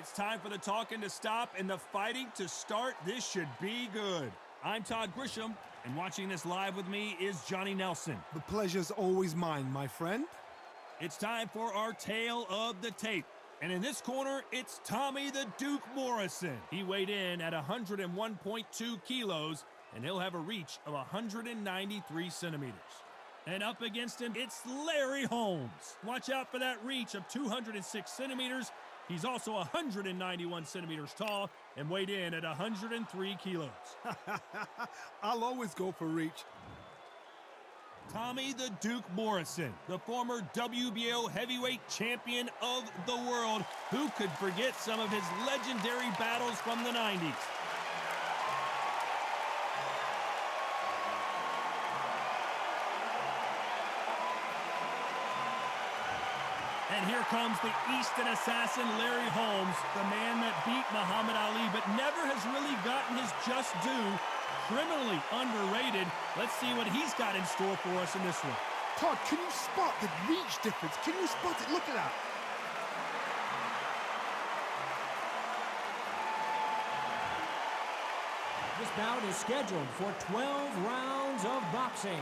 It's time for the talking to stop and the fighting to start. This should be good. I'm Todd Grisham, and watching this live with me is Johnny Nelson. The pleasure's always mine, my friend. It's time for our tale of the tape. And in this corner, it's Tommy the Duke Morrison. He weighed in at 101.2 kilos, and he'll have a reach of 193 centimeters. And up against him, it's Larry Holmes. Watch out for that reach of 206 centimeters. He's also 191 centimeters tall and weighed in at 103 kilos. I'll always go for reach. Tommy the Duke Morrison, the former WBO heavyweight champion of the world. Who could forget some of his legendary battles from the 90s? And here comes the Easton assassin, Larry Holmes, the man that beat Muhammad Ali, but never has really gotten his just due. Criminally underrated. Let's see what he's got in store for us in this one. Todd, can you spot the reach difference? Can you spot it? Look at that. This bout is scheduled for 12 rounds of boxing.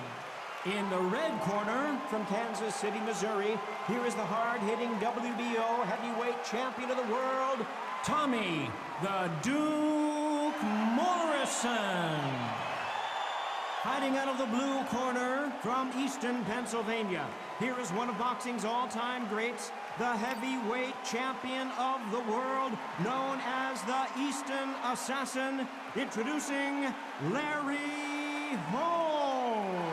In the red corner, from Kansas City, Missouri, here is the hard-hitting WBO heavyweight champion of the world, Tommy the Duke Morrison. Fighting out of the blue corner, from Easton, Pennsylvania, here is one of boxing's all-time greats, the heavyweight champion of the world, known as the Easton Assassin, introducing Larry Holmes.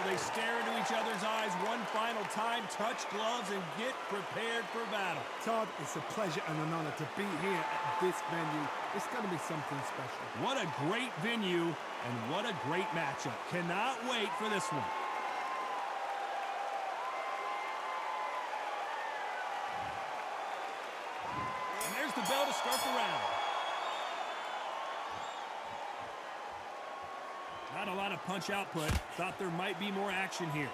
They stare into each other's eyes one final time, touch gloves, and get prepared for battle. Todd, it's a pleasure and an honor to be here at this venue. It's going to be something special. What a great venue, and what a great matchup. Cannot wait for this one. And there's the bell to start the round. Not a lot of punch output. Thought there might be more action here.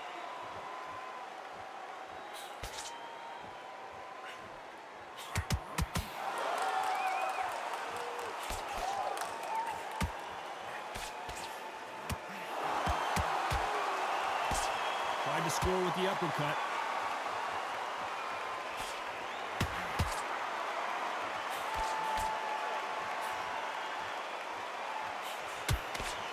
Tried to score with the uppercut.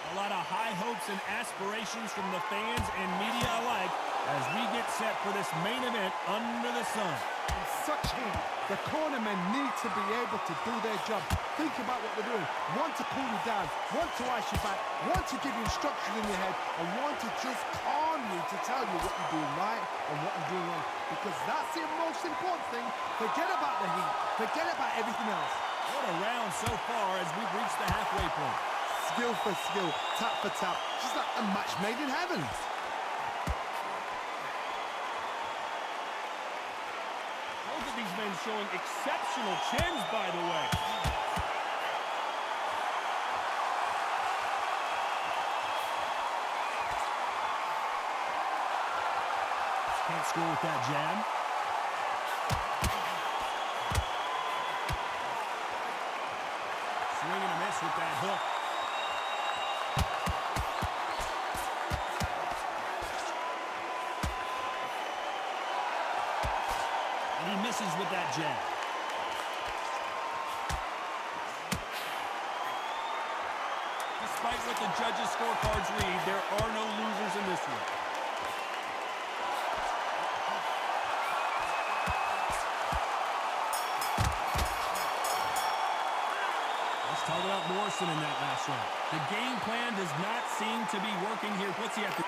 A lot of high hopes and aspirations from the fans and media alike as we get set for this main event under the sun. In such heat, the cornermen need to be able to do their job. Think about what they're doing. One to cool you down, one to ice you back, one to give you instructions in your head, and one to just calm you to tell you what you're doing right and what you're doing wrong. Because that's the most important thing. Forget about the heat. Forget about everything else. What a round so far as we've reached the halfway point. Skill for skill, tap for tap, just like a match made in heaven. Both of these men showing exceptional chins, by the way. Can't score with that jab. Swing and a miss with that hook. He misses with that jab. Despite what the judges' scorecards read, there are no losers in this one. Let's talk about Morrison in that last round. The game plan does not seem to be working here. What's he have to do?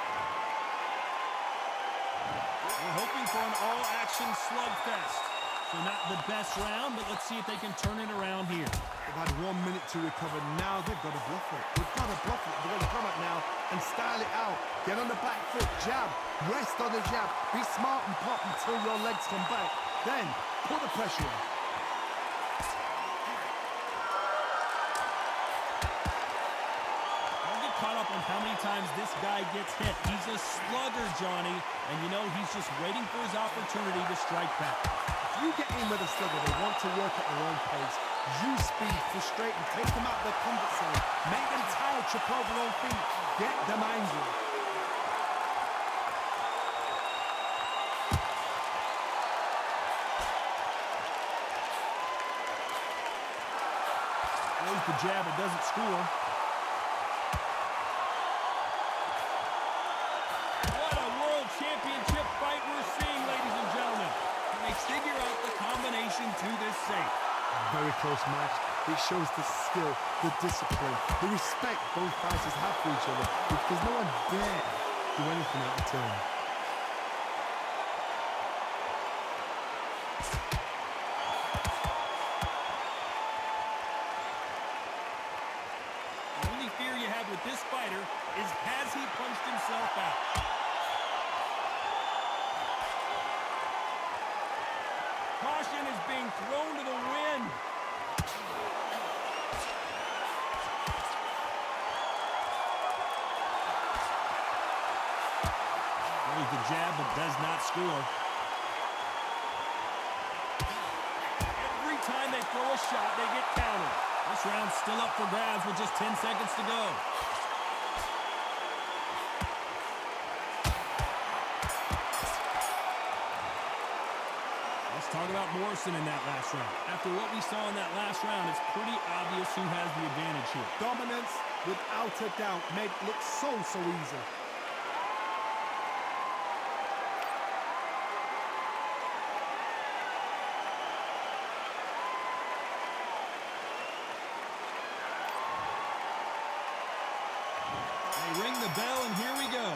We're hoping for an all-action slugfest. So not the best round, but let's see if they can turn it around here. They've had 1 minute to recover. Now they've got to bluff it. They've got to bluff it. They've got to come up now and style it out. Get on the back foot, jab. Rest on the jab. Be smart and pop until your legs come back. Then put the pressure on. Caught up on how many times this guy gets hit. He's a slugger, Johnny, and you know he's just waiting for his opportunity to strike back. You get in with a slugger, they want to work at their own pace. Use speed, frustrate them, take them out of their comfort zone, make them tired, trip over their own feet, get them angry. Throws the jab, it doesn't score. What a world championship fight we're seeing, ladies and gentlemen. And they figure out the combination to this safe. Very close match. It shows the skill, the discipline, the respect both fighters have for each other, because no one dare do anything out of turn. The only fear you have with this fighter is, has he punched himself out? Caution is being thrown to the wind. Throws the jab, but does not score. Every time they throw a shot, they get countered. This round's still up for grabs with just 10 seconds to go. Let's talk about Morrison in that last round. After what we saw in that last round, it's pretty obvious who has the advantage here. Dominance, without a doubt, made it look so easy. They ring the bell, and here we go.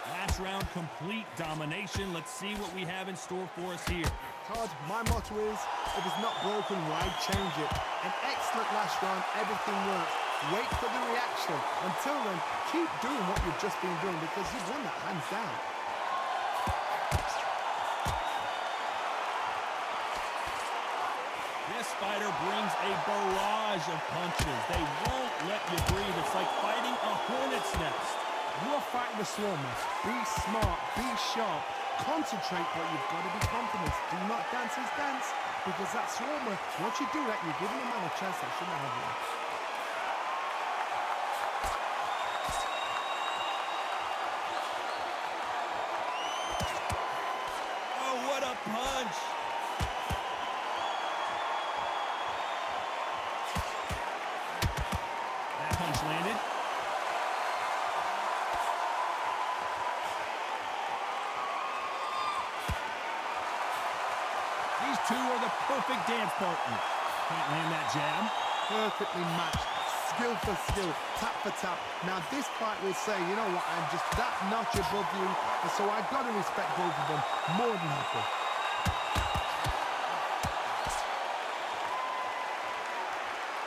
Last round, complete domination. Let's see what we have in store for us here. Todd, my motto is, if it's not broken, why change it? An excellent last round, everything works. Wait for the reaction. Until then, keep doing what you've just been doing, because you've won that hands down. This fighter brings a barrage of punches. They won't let you breathe. It's like fighting a hornet's nest. You're fighting the swarmer. Be smart, be sharp, concentrate, but you've got to be confident. Do not dance his dance, because that swarmer, once you do that, you're giving a man a chance that shouldn't have one. Oh, what a punch! That punch landed. These two are the perfect dance partners. Can't land that jab. Perfectly matched, skill for skill, tap for tap. Now this fight will say, you know what, I'm just that notch above you, and so I've got to respect both of them more than happy.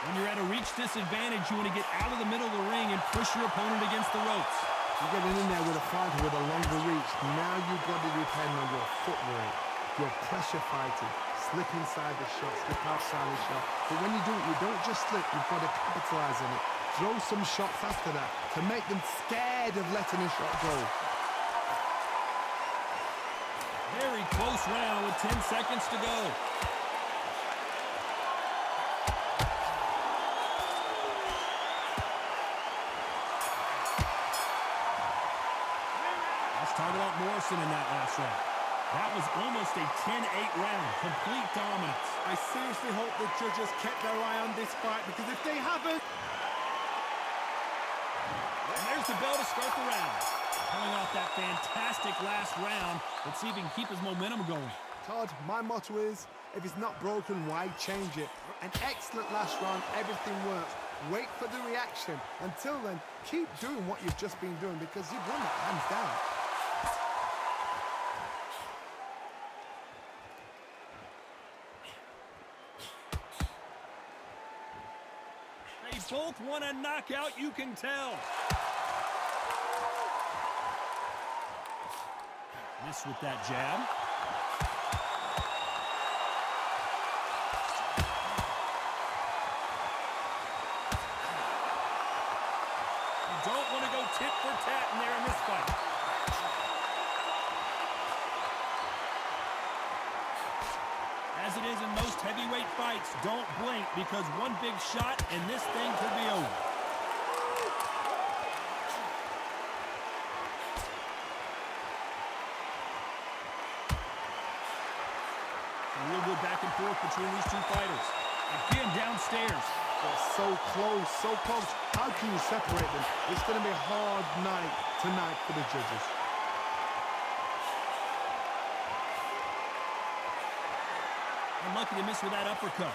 When you're at a reach disadvantage, you want to get out of the middle of the ring and push your opponent against the ropes. You're getting in there with a fighter with a longer reach. Now you've got to depend on your footwork, your pressure fighting. Slip inside the shot, slip outside the shot. But when you do it, you don't just slip, you've got to capitalize on it. Throw some shots after that to make them scared of letting a shot go. Very close round with 10 seconds to go. Let's talk about Morrison in that last round. That was almost a 10-8 round, complete dominance. I seriously hope the judges kept their eye on this fight, because if they haven't... And there's the bell to start the round. Coming off that fantastic last round, let's see if he can keep his momentum going. Todd, my motto is, if it's not broken, why change it? An excellent last round, everything works. Wait for the reaction. Until then, keep doing what you've just been doing, because you've won that hands down. They both want a knockout, you can tell. Miss with that jab. You don't want to go tit for tat in there in this fight. As it heavyweight fights don't blink because one big shot and this thing could be over. A real good back and forth between these two fighters. Again, downstairs. They're so close, so close. How can you separate them? It's going to be a hard night tonight for the judges. Unlucky to miss with that uppercut.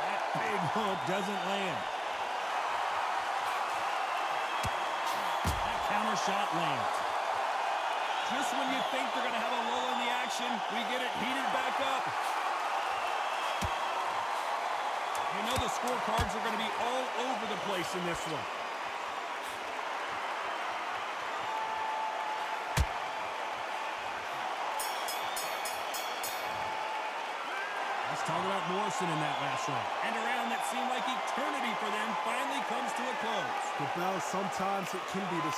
That big hook doesn't land. That counter shot lands. Just when you think they're going to have a lull in the action, we get it heated back up. You know the scorecards are going to be all over the place in this one. Let's talk about Morrison in that last round. And a round that seemed like eternity for them finally comes to a close. The bell, sometimes it can be the...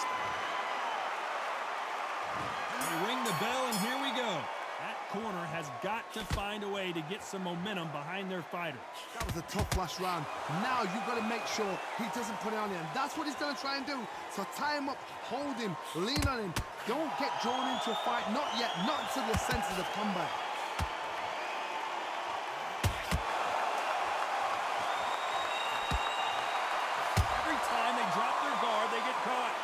They ring the bell, and here we go. That corner has got to find a way to get some momentum behind their fighter. That was a tough last round. Now you've got to make sure he doesn't put it on him. That's what he's going to try and do. So tie him up, hold him, lean on him. Don't get drawn into a fight. Not yet. Not until your senses have come back. Every time they drop their guard, they get caught.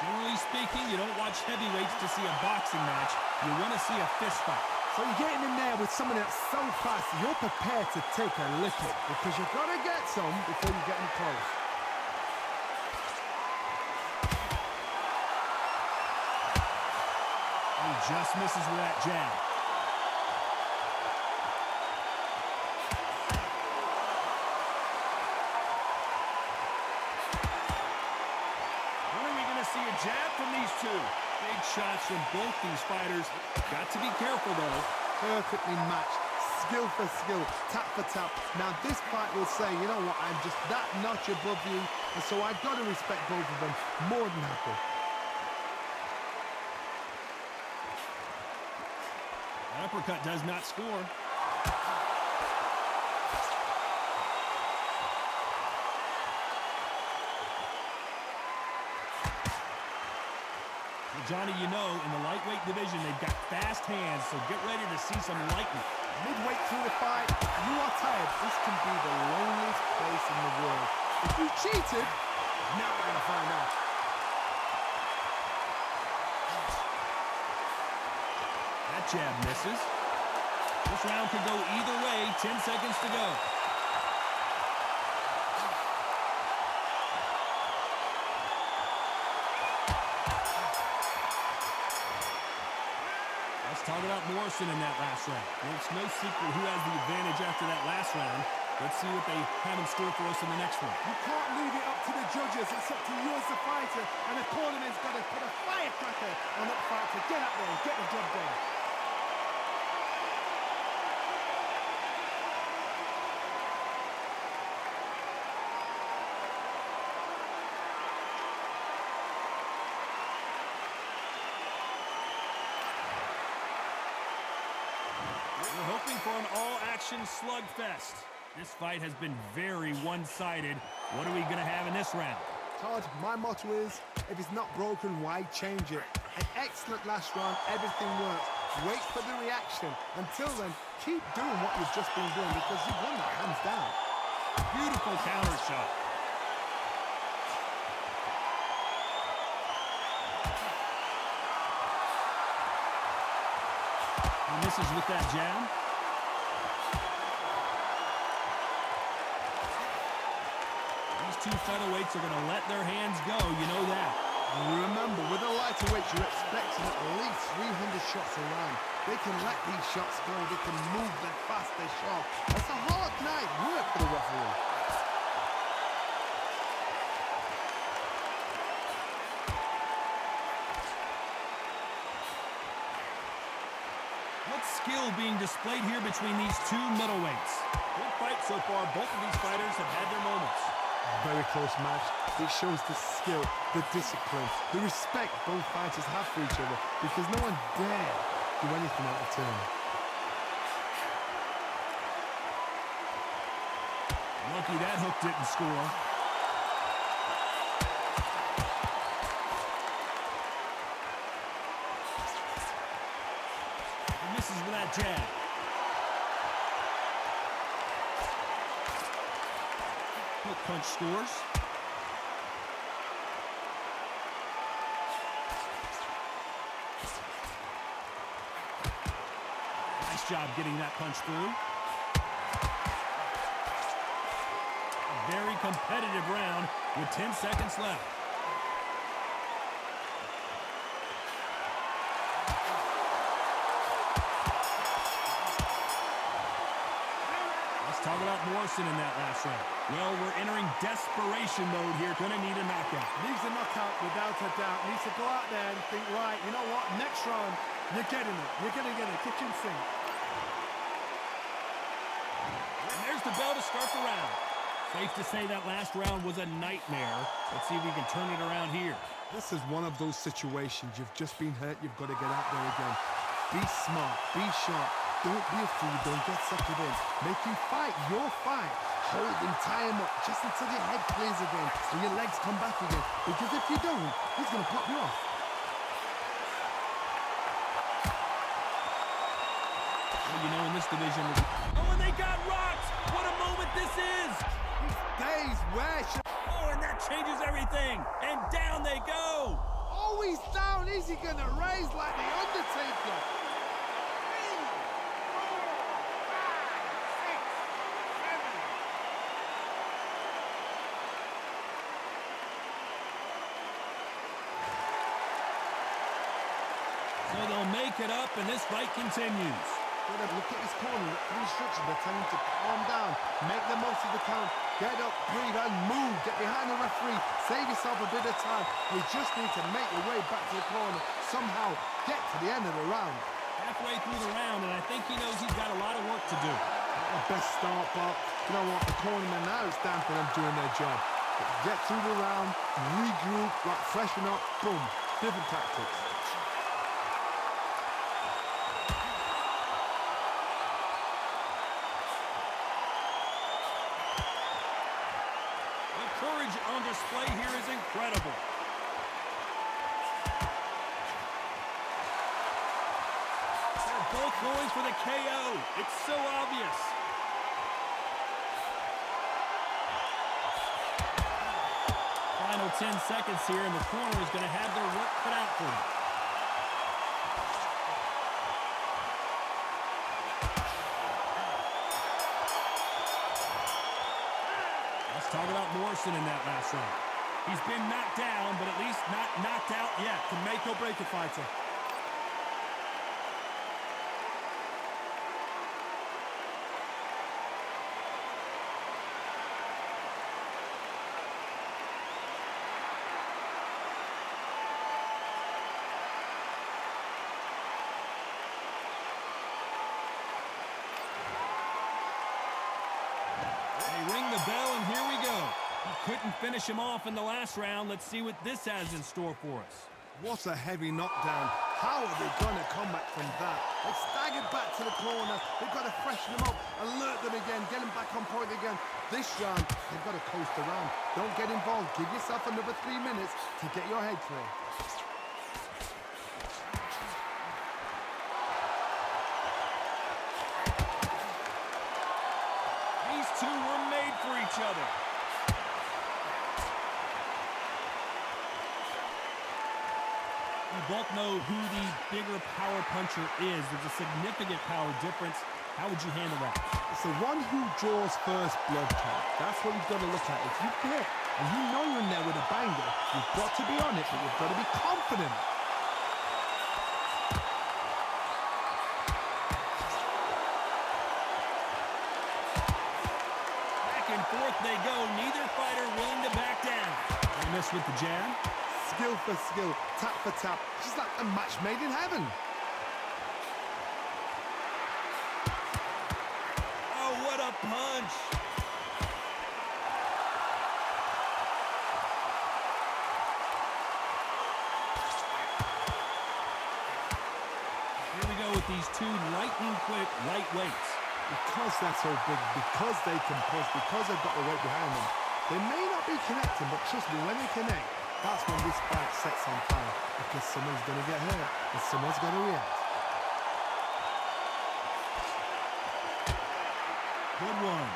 Generally speaking, you don't watch heavyweights to see a boxing match. You want to see a fist fight. So you're getting in there with someone that's so fast, you're prepared to take a licking because you've got to get some before you get in close. He just misses with that jab. See a jab from these two. Big shots from both these fighters. Got to be careful, though. Perfectly matched. Skill for skill. Tap for tap. Now, this fight will say, you know what, I'm just that notch above you, and so I've got to respect both of them. More than happy. That uppercut does not score. Johnny, you know, in the lightweight division, they've got fast hands, so get ready to see some lightning. Midway through the fight, you are tired. This can be the loneliest place in the world. If you cheated, now we're going to find out. That jab misses. This round could go either way. 10 seconds to go. Talk about Morrison in that last round. Well, it's no secret who has the advantage after that last round. Let's see what they have in store for us in the next one. You can't leave it up to the judges. It's up to you as the fighter. And the cornerman's got to put a firecracker on that fighter. Get up there and get the job done. We're hoping for an all-action slugfest. This fight has been very one-sided. What are we going to have in this round? Todd, my motto is, if it's not broken, why change it? An excellent last round, everything works. Wait for the reaction. Until then, keep doing what you've just been doing because you've won that hands down. Beautiful counter shot. He misses with that jab. These two featherweights are going to let their hands go, you know that. Remember, with a lighterweight, you're expecting at least 300 shots a round. They can let these shots go. They can move them fast, they're sharp. It's a hard night work for the referee. What skill being displayed here between these two middleweights. Good fight so far. Both of these fighters have had their moments. Very close match. It shows the skill, the discipline, the respect both fighters have for each other, because no one dare do anything out of turn. Lucky that hook didn't score. He misses with that jab. Hook punch scores. Nice job getting that punch through. A very competitive round with 10 seconds left. Let's talk about Morrison in that last round. Well, we're entering desperation mode here. Gonna need a knockout. Needs a knockout without a doubt. Needs to go out there and think, right, you know what, next round, you're getting it. You're gonna get it, kitchen sink. And there's the bell to start the round. Safe to say that last round was a nightmare. Let's see if we can turn it around here. This is one of those situations. You've just been hurt. You've got to get out there again. Be smart. Be sharp. Don't be a fool. Don't get suckered in. Make him fight your fight. Hold him, tie him up, just until your head clears again and your legs come back again. Because if you don't, he's going to pop you off. Well, you know, in this division... Oh, and they got rocked! What a moment this is! Days where... Oh, and that changes everything! And down they go! Oh, he's down. Is he going to raise like the Undertaker? So they'll make it up, and this fight continues. Look at his corner, look at the instructions. They're telling him to calm down, make the most of the count, get up, breathe, and move. Get behind the referee, save yourself a bit of time. You just need to make your way back to the corner, somehow get to the end of the round. Halfway through the round, and I think he knows he's got a lot of work to do. The best start, but you know what? The cornerman, now it's time for them doing their job. Get through the round, regroup, like freshen up, boom, different tactics. Courage on display here is incredible. They're both going for the KO. It's so obvious. Final 10 seconds here, and the corner is going to have their work cut out for them. Talk about Morrison in that last round. He's been knocked down, but at least not knocked out yet. Can make or break a fighter. Ring the bell, and here we go. He couldn't finish him off in the last round. Let's see what this has in store for us. What a heavy knockdown. How are they going to come back from that? They staggered back to the corner. They've got to freshen them up, alert them again, get them back on point again. This round, they've got to coast around. Don't get involved. Give yourself another 3 minutes to get your head clear. Two were made for each other. We both know who the bigger power puncher is. There's a significant power difference. How would you handle that? It's the one who draws first blood count. That's what you've got to look at. If you hit and you know you're in there with a banger, you've got to be on it, but you've got to be confident. Forth they go, neither fighter willing to back down. They miss with the jab. Skill for skill, tap for tap, just like a match made in heaven. Oh, what a punch. with these two lightning-quick lightweights. Because they're so big, because they can push, because they've got the weight behind them, they may not be connecting, but trust me, when they connect, that's when this fight sets on fire, because someone's going to get hurt and someone's going to react. Good one.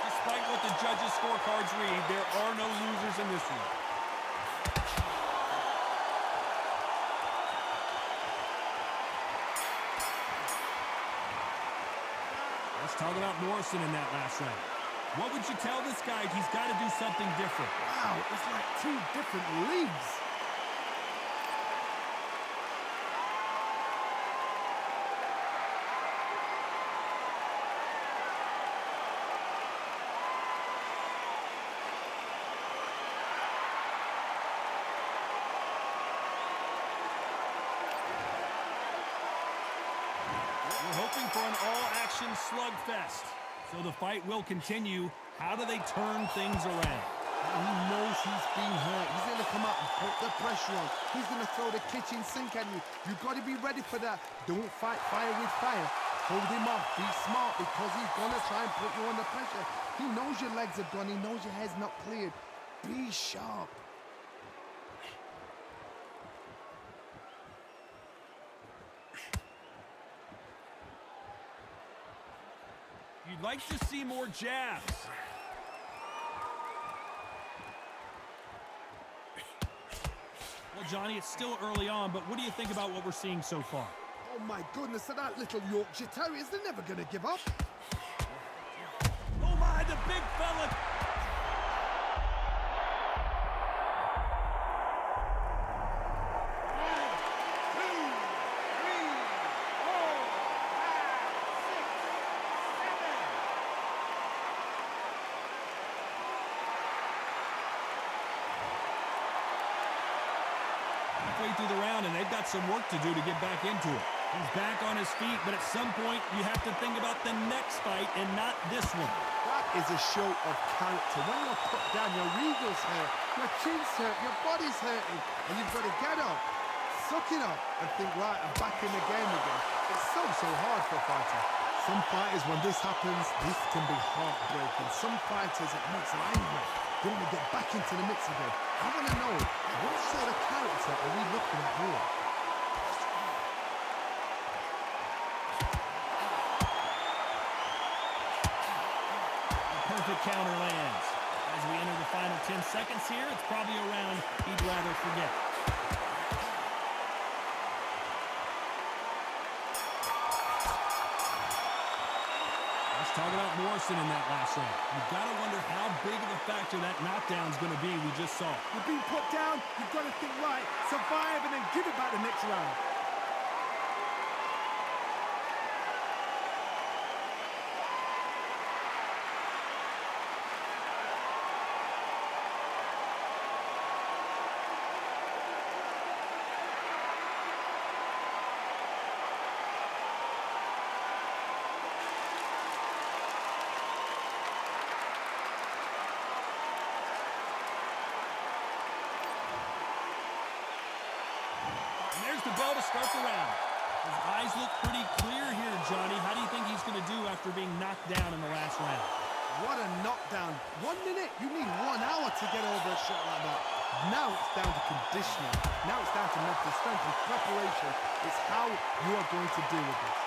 Despite what the judges' scorecards read, there are no losers in this one. Let's talk about Morrison in that last round. What would you tell this guy? He's got to do something different. Wow, it's like two different leagues. We're hoping for an all-action slugfest. So the fight will continue. How do they turn things around? He knows he's been hurt. He's going to come out and put the pressure on. He's going to throw the kitchen sink at you. You've got to be ready for that. Don't fight fire with fire. Hold him off. Be smart, because he's going to try and put you under pressure. He knows your legs are gone. He knows your head's not cleared. Be sharp. You'd like to see more jabs. Well, Johnny, it's still early on, but what do you think about what we're seeing so far? Oh, my goodness, that little Yorkshire Terriers, they're never going to give up. Oh, my, the big fella. Halfway through the round, and they've got some work to do to get back into it. He's back on his feet, but at some point, you have to think about the next fight and not this one. That is a show of character. When you're put down, your eagle's hurt, your chin's hurt, your body's hurting, and you've got to get up, suck it up, and think, right, I'm back in the game again. It's so hard for a fighter. Some fighters, when this happens, this can be heartbreaking. Some fighters, it makes them angry. They want to get back into the mix again. I want to know, what sort of character are we looking at here? Perfect counter lands. As we enter the final 10 seconds here, it's probably a round he'd rather forget. Let's talk about Morrison in that last round. You've got to wonder how big of a factor that knockdown's going to be we just saw. You've been put down, you've got to think, right, survive and then give it back the next round. There's the bell to start the round. His eyes look pretty clear here, Johnny. How do you think he's going to do after being knocked down in the last round? What a knockdown. 1 minute, you need 1 hour to get over a shot like that. Now it's down to conditioning. Now it's down to mental strength and preparation. It's how you are going to deal with this.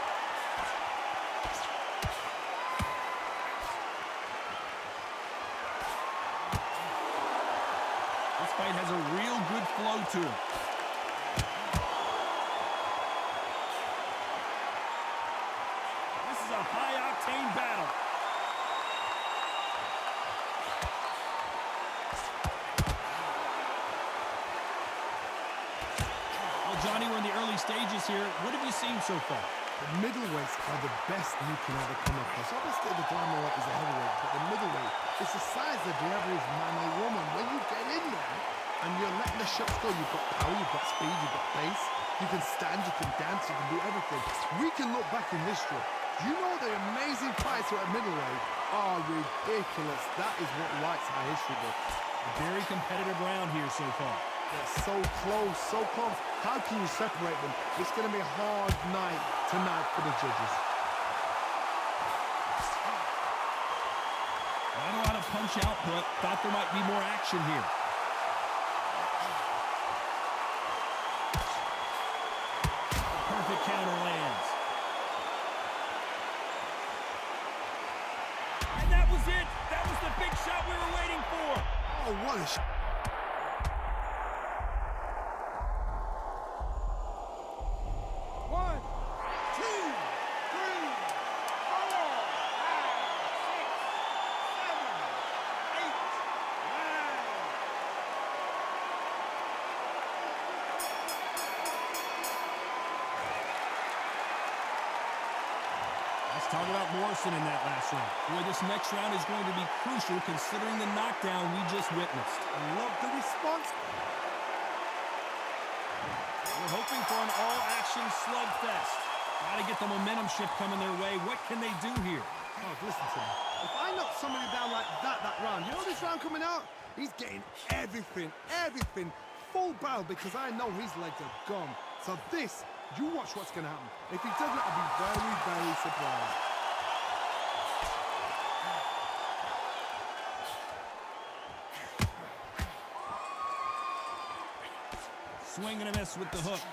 This fight has a real good flow to it. A high-octane battle. Well, Johnny, we're in the early stages here. What have you seen so far? The middleweights are the best you can ever come across. Obviously, the flyweight is a heavyweight, but the middleweight is the size of the average man or woman. When you get in there and you're letting the shots go, you've got power, you've got speed, you've got pace. You can stand, you can dance, you can do everything. We can look back in history. You know the amazing fights at middleweight are ridiculous. That is what writes our history book. A very competitive round here so far. They're so close, so close. How can you separate them? It's going to be a hard night tonight for the judges. Not a lot of punch output. Thought there might be more action here. Perfect counter lands. And that was it. That was the big shot we were waiting for. Oh, what a shot. Talk about Morrison in that last round. Boy, this next round is going to be crucial considering the knockdown we just witnessed. I love the response. We're hoping for an all-action slugfest. Got to get the momentum shift coming their way. What can they do here? Oh, listen to me. If I knock somebody down like that round, you know this round coming out? He's getting everything, full barrel because I know his legs are gone. So this, you watch what's going to happen. If he doesn't, I'll be very, very surprised. Swing and a miss with the hook.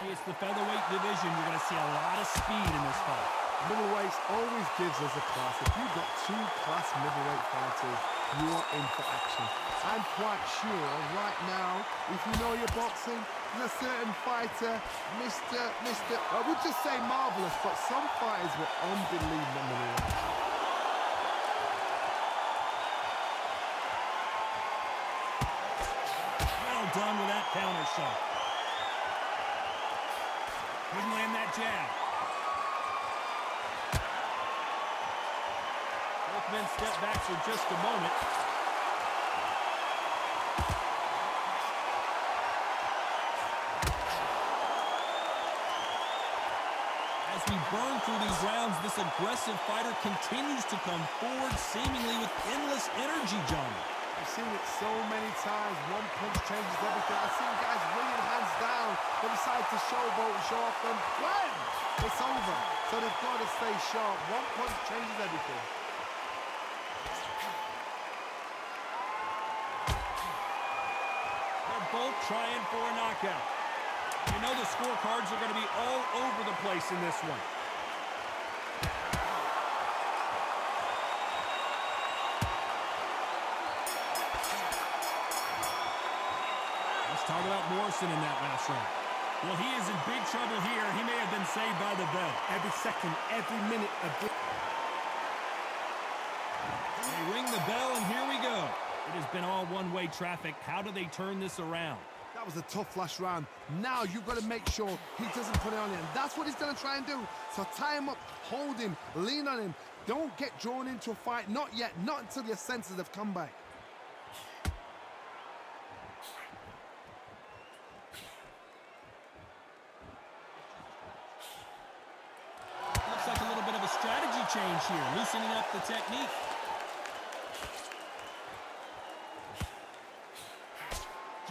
It's the featherweight division. You're going to see a lot of speed in this fight. Middleweight always gives us a class. If you've got two class middleweight fighters, you are in for action. I'm quite sure right now, if you know your boxing, there's a certain fighter, I would just say marvelous, but some fighters were unbelievable. Well done with that counter shot. Couldn't land that jab. Both men step back for just a moment. As we burn through these rounds, this aggressive fighter continues to come forward, seemingly with endless energy, John. I've seen it so many times. One punch changes everything. I've seen guys wringing hands down. They decide to showboat and show off them. When it's over. So they've got to stay sharp. One punch changes everything. They're both trying for a knockout. You know the scorecards are going to be all over the place in this one. Talk about Morrison in that last round. Well, he is in big trouble here. He may have been saved by the bell. Every second, every minute. They ring the bell, and here we go. It has been all one-way traffic. How do they turn this around? That was a tough last round. Now you've got to make sure he doesn't put it on him. That's what he's going to try and do. So tie him up, hold him, lean on him. Don't get drawn into a fight. Not yet. Not until your senses have come back. Like a little bit of a strategy change here, loosening up the technique.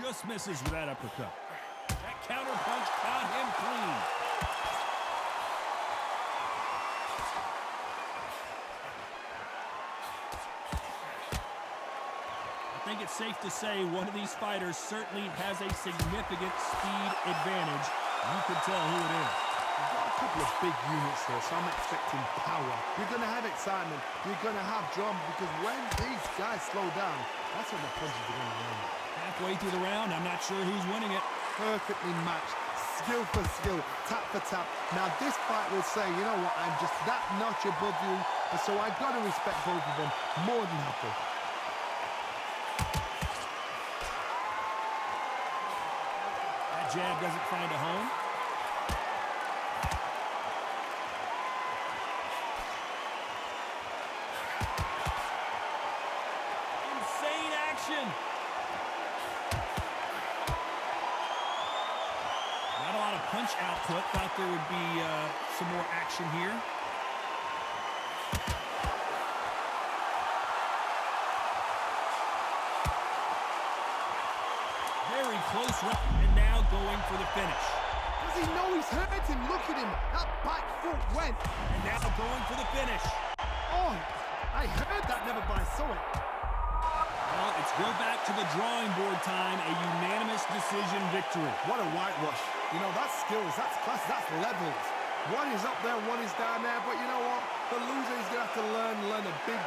Just misses with that uppercut. That counter punch caught him clean. I think it's safe to say one of these fighters certainly has a significant speed advantage. You can tell who it is. We've got a couple of big units here, so I'm expecting power. You're going to have excitement. You're going to have drama, because when these guys slow down, that's when the punches are going to land. Halfway through the round, I'm not sure who's winning it. Perfectly matched, skill for skill, tap for tap. Now this fight will say, you know what, I'm just that notch above you, and so I've got to respect both of them more than happy. That jab doesn't find a home. Not a lot of punch output. Thought there would be some more action here. close round, and now going for the finish. Does he know he's hurting? Look at him. That back foot went. And now going for the finish. Oh, I heard that, never but I saw it. Well, it's go back to the drawing board time, a unanimous decision victory. What a whitewash. You know, that's skills, that's class, that's levels. One is up there, one is down there, but you know what? The loser is going to have to learn a big